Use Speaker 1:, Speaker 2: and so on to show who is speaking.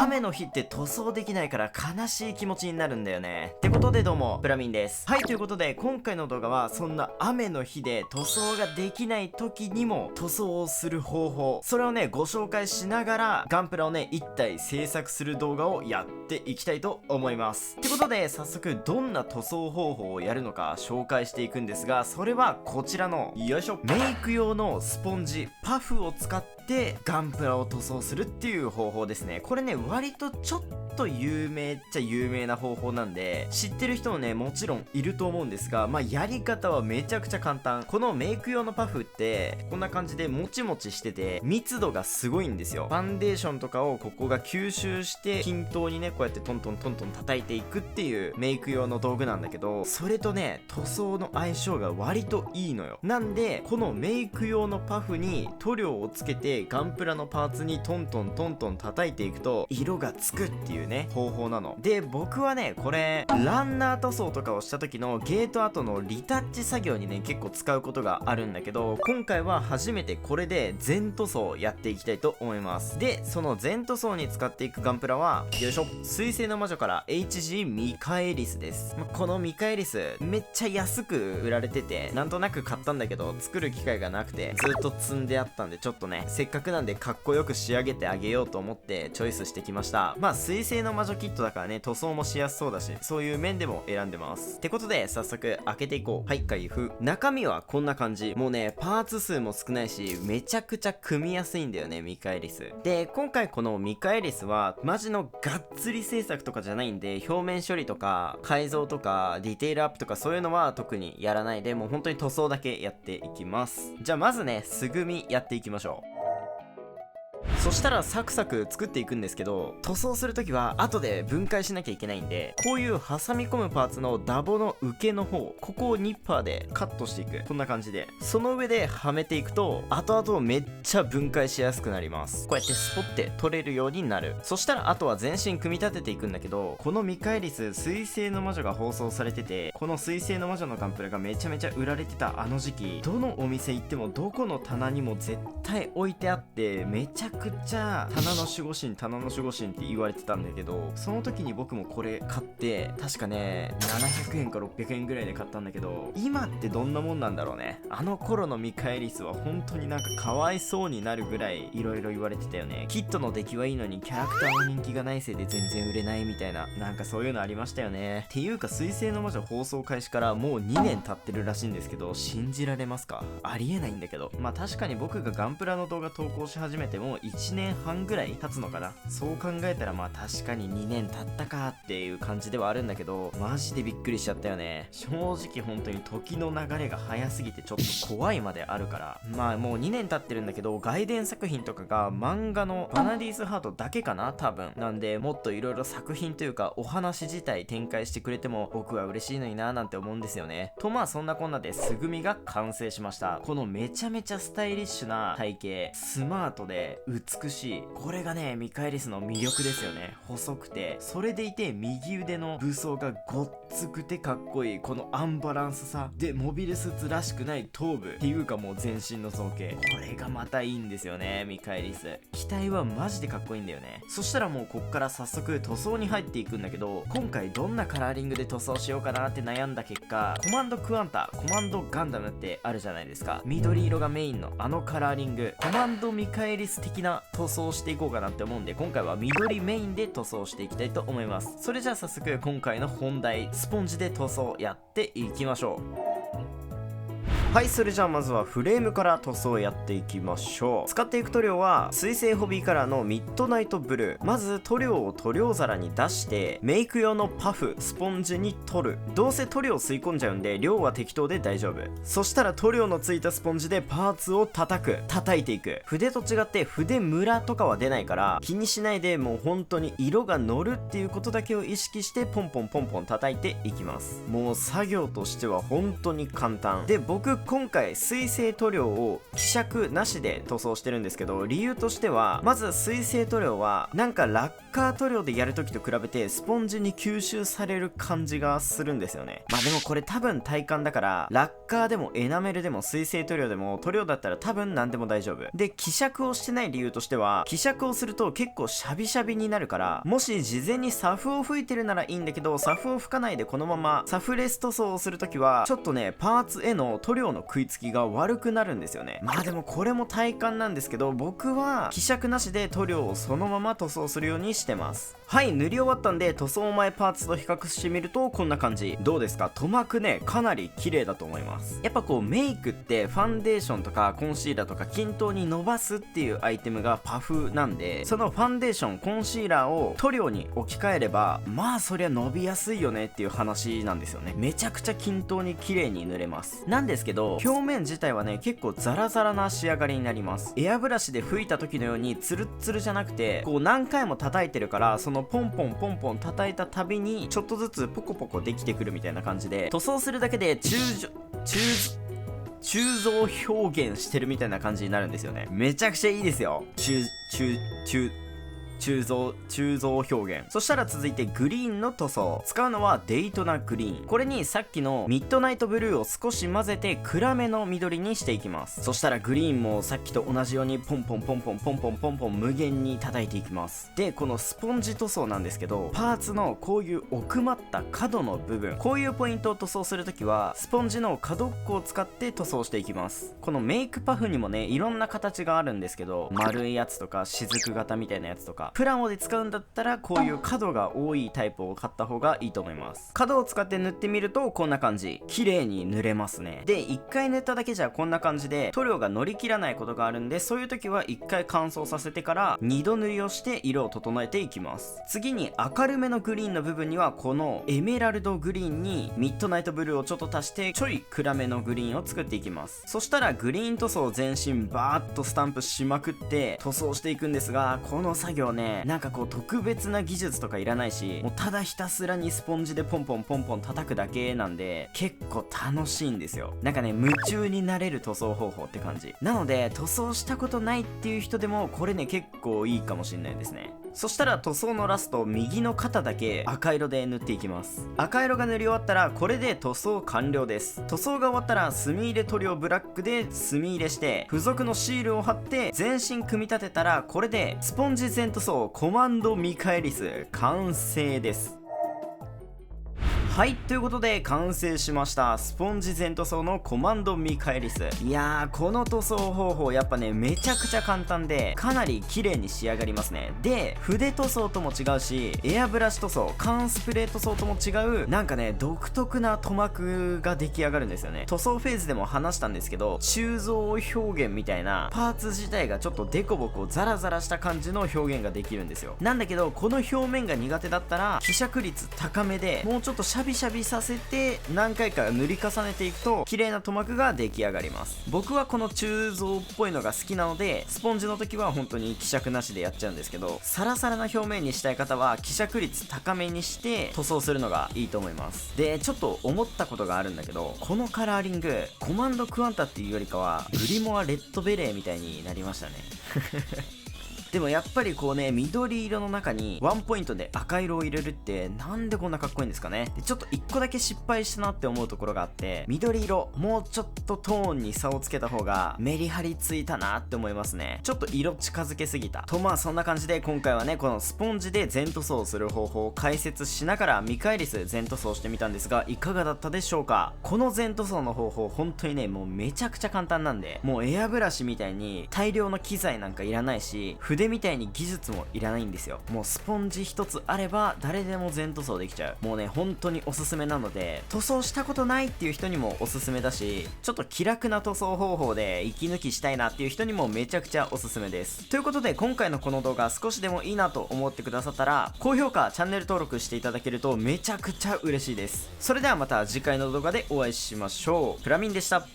Speaker 1: 雨の日って塗装できないから悲しい気持ちになるんだよね。ってことでどうもプラミンです。はい、ということで今回の動画はそんな雨の日で塗装ができない時にも塗装をする方法、それをねご紹介しながらガンプラをね1体制作する動画をやっていきたいと思います。ってことで早速どんな塗装方法をやるのか紹介していくんですが、それはこちらのよいしょメイク用のスポンジパフを使ってガンプラを塗装するっていう方法ですね。これね割とちょっと有名っちゃ有名な方法なんで知ってる人もねもちろんいると思うんですが、やり方はめちゃくちゃ簡単。このメイク用のパフってこんな感じでもちもちしてて密度がすごいんですよ。ファンデーションとかをここが吸収して均等にねこうやってトントントントン叩いていくっていうメイク用の道具なんだけど、それとね塗装の相性が割といいのよ。なんでこのメイク用のパフに塗料をつけてガンプラのパーツにトントントントン叩いていくと色がつくっていうね方法なので、僕はねこれランナー塗装とかをした時のゲート跡のリタッチ作業にね結構使うことがあるんだけど、今回は初めてこれで全塗装やっていきたいと思います。でその全塗装に使っていくガンプラはよいしょ水星の魔女から HG ミカエリスです。このミカエリスめっちゃ安く売られててなんとなく買ったんだけど作る機会がなくてずっと積んであったんで、ちょっとねせっかくなんでかっこよく仕上げてあげようと思ってチョイスしてきました。水星の魔女キットだからね塗装もしやすそうだしそういう面でも選んでます。ってことで早速開けていこう。はい、開封。中身はこんな感じ。もうねパーツ数も少ないしめちゃくちゃ組みやすいんだよねミカエリスで。今回このミカエリスはマジのがっつり製作とかじゃないんで、表面処理とか改造とかディテールアップとかそういうのは特にやらないで、もう本当に塗装だけやっていきます。じゃあまずね素組みやっていきましょう。そしたらサクサク作っていくんですけど、塗装するときは後で分解しなきゃいけないんで、こういう挟み込むパーツのダボの受けの方、ここをニッパーでカットしていく。こんな感じでその上ではめていくと後々めっちゃ分解しやすくなります。こうやってスポッて取れるようになる。そしたらあとは全身組み立てていくんだけど、このミカエリス水星の魔女が放送されてて、この水星の魔女のガンプラがめちゃめちゃ売られてたあの時期、どのお店行ってもどこの棚にも絶対置いてあってめちゃくちゃ棚の守護神って言われてたんだけど、その時に僕もこれ買って確かね700円か600円ぐらいで買ったんだけど、今ってどんなもんなんだろうね。あの頃のミカエリスは本当になんかかわいそうになるぐらい色々言われてたよね。キットの出来はいいのにキャラクターの人気がないせいで全然売れないみたいな、なんかそういうのありましたよね。っていうか水星の魔女放送開始からもう2年経ってるらしいんですけど、信じられますか？ありえないんだけど、確かに僕がガンプラの動画投稿し始めても1年半ぐらい経つのかな。そう考えたら確かに2年経ったかっていう感じではあるんだけど、マジでびっくりしちゃったよね。正直本当に時の流れが早すぎてちょっと怖いまであるから、もう2年経ってるんだけど外伝作品とかが漫画のバナディースハートだけかな多分。なんでもっと色々作品というかお話自体展開してくれても僕は嬉しいのにななんて思うんですよね。とそんなこんなで素組みが完成しました。このめちゃめちゃスタイリッシュな体型、スマートで美しい、これがねミカエリスの魅力ですよね。細くてそれでいて右腕の武装がごっつくてかっこいい、このアンバランスさでモビルスーツらしくない頭部っていうかもう全身の造形、これがまたいいんですよねミカエリス。機体はマジでかっこいいんだよね。そしたらもうこっから早速塗装に入っていくんだけど、今回どんなカラーリングで塗装しようかなって悩んだ結果、コマンドクワンタ、コマンドガンダムってあるじゃないですか。緑色がメインのあのカラーリング、コマンドミカエリス的な塗装していこうかなって思うんで、今回は緑メインで塗装していきたいと思います。それじゃあ早速今回の本題、スポンジで塗装やっていきましょう。はい、それじゃあまずはフレームから塗装やっていきましょう。使っていく塗料は水星ホビーカラーのミッドナイトブルー。まず塗料を塗料皿に出してメイク用のパフスポンジに取る。どうせ塗料吸い込んじゃうんで量は適当で大丈夫。そしたら塗料のついたスポンジでパーツを叩いていく。筆と違って筆ムラとかは出ないから気にしないで、もう本当に色が乗るっていうことだけを意識してポンポンポンポン叩いていきます。もう作業としては本当に簡単で、僕今回水性塗料を希釈なしで塗装してるんですけど、理由としてはまず水性塗料はなんかラッカー塗料でやるときと比べてスポンジに吸収される感じがするんですよね。まあでもこれ多分体感だから、ラッカーでもエナメルでも水性塗料でも塗料だったら多分何でも大丈夫で、希釈をしてない理由としては、希釈をすると結構シャビシャビになるから、もし事前にサフを吹いてるならいいんだけど、サフを吹かないでこのままサフレス塗装をするときはちょっとねパーツへの塗料の食いつきが悪くなるんですよね。まあでもこれも体感なんですけど、僕は希釈なしで塗料をそのまま塗装するようにしてます。はい、塗り終わったんで塗装前パーツと比較してみるとこんな感じ。どうですか？塗膜ねかなり綺麗だと思います。やっぱこうメイクってファンデーションとかコンシーラーとか均等に伸ばすっていうアイテムがパフなんで、そのファンデーションコンシーラーを塗料に置き換えればまあそりゃ伸びやすいよねっていう話なんですよね。めちゃくちゃ均等に綺麗に塗れます。なんですけど表面自体はね結構ザラザラな仕上がりになります。エアブラシで吹いた時のようにツルッツルじゃなくて、こう何回も叩いてるから、そのポンポンポンポン叩いたたびにちょっとずつポコポコできてくるみたいな感じで、塗装するだけで鋳造表現してるみたいな感じになるんですよね。めちゃくちゃいいですよ。鋳造表現。そしたら続いてグリーンの塗装。使うのはデイトナグリーン。これにさっきのミッドナイトブルーを少し混ぜて暗めの緑にしていきます。そしたらグリーンもさっきと同じようにポンポンポンポンポンポンポンポン無限に叩いていきます。でこのスポンジ塗装なんですけど、パーツのこういう奥まった角の部分、こういうポイントを塗装するときはスポンジの角っこを使って塗装していきます。このメイクパフにもねいろんな形があるんですけど、丸いやつとか雫型みたいなやつとか、プラモで使うんだったらこういう角が多いタイプを買った方がいいと思います。角を使って塗ってみるとこんな感じ、綺麗に塗れますね。で1回塗っただけじゃこんな感じで塗料が乗り切らないことがあるんで、そういう時は1回乾燥させてから2度塗りをして色を整えていきます。次に明るめのグリーンの部分にはこのエメラルドグリーンにミッドナイトブルーをちょっと足してちょい暗めのグリーンを作っていきます。そしたらグリーン塗装全身バーッとスタンプしまくって塗装していくんですが、この作業ねなんかこう特別な技術とかいらないし、もうただひたすらにスポンジでポンポンポンポン叩くだけなんで結構楽しいんですよ。なんかね夢中になれる塗装方法って感じなので、塗装したことないっていう人でもこれね結構いいかもしれないですね。そしたら塗装のラスト右の肩だけ赤色で塗っていきます。赤色が塗り終わったらこれで塗装完了です。塗装が終わったら墨入れ塗料ブラックで墨入れして付属のシールを貼って全身組み立てたら、これでスポンジ全塗装コマンドミカエリス完成です。はい、ということで完成しました。スポンジ全塗装のコマンドミカエリス。いやーこの塗装方法やっぱねめちゃくちゃ簡単でかなり綺麗に仕上がりますね。で筆塗装とも違うし、エアブラシ塗装、缶スプレー塗装とも違うなんかね独特な塗膜が出来上がるんですよね。塗装フェーズでも話したんですけど、鋳造表現みたいなパーツ自体がちょっとデコボコザラザラした感じの表現ができるんですよ。なんだけどこの表面が苦手だったら希釈率高めでもうちょっとシャビシャビさせて何回か塗り重ねていくと綺麗な塗膜が出来上がります。僕はこの鋳造っぽいのが好きなので、スポンジの時は本当に希釈なしでやっちゃうんですけど、サラサラな表面にしたい方は希釈率高めにして塗装するのがいいと思います。でちょっと思ったことがあるんだけど、このカラーリングコマンドクワンタっていうよりかはグリモアレッドベレーみたいになりましたねでもやっぱりこうね緑色の中にワンポイントで赤色を入れるってなんでこんなかっこいいんですかね。でちょっと1個だけ失敗したなって思うところがあって、緑色もうちょっとトーンに差をつけた方がメリハリついたなって思いますね。ちょっと色近づけすぎたと。まあそんな感じで今回はねこのスポンジで全塗装をする方法を解説しながらミカエリス全塗装してみたんですが、いかがだったでしょうか。この全塗装の方法本当にねもうめちゃくちゃ簡単なんで、もうエアブラシみたいに大量の機材なんかいらないし、筆みたいに技術もいらないんですよ。もうスポンジ一つあれば誰でも全塗装できちゃう。もうね本当におすすめなので、塗装したことないっていう人にもおすすめだし、ちょっと気楽な塗装方法で息抜きしたいなっていう人にもめちゃくちゃおすすめです。ということで今回のこの動画少しでもいいなと思ってくださったら高評価チャンネル登録していただけるとめちゃくちゃ嬉しいです。それではまた次回の動画でお会いしましょう。プラミンでした。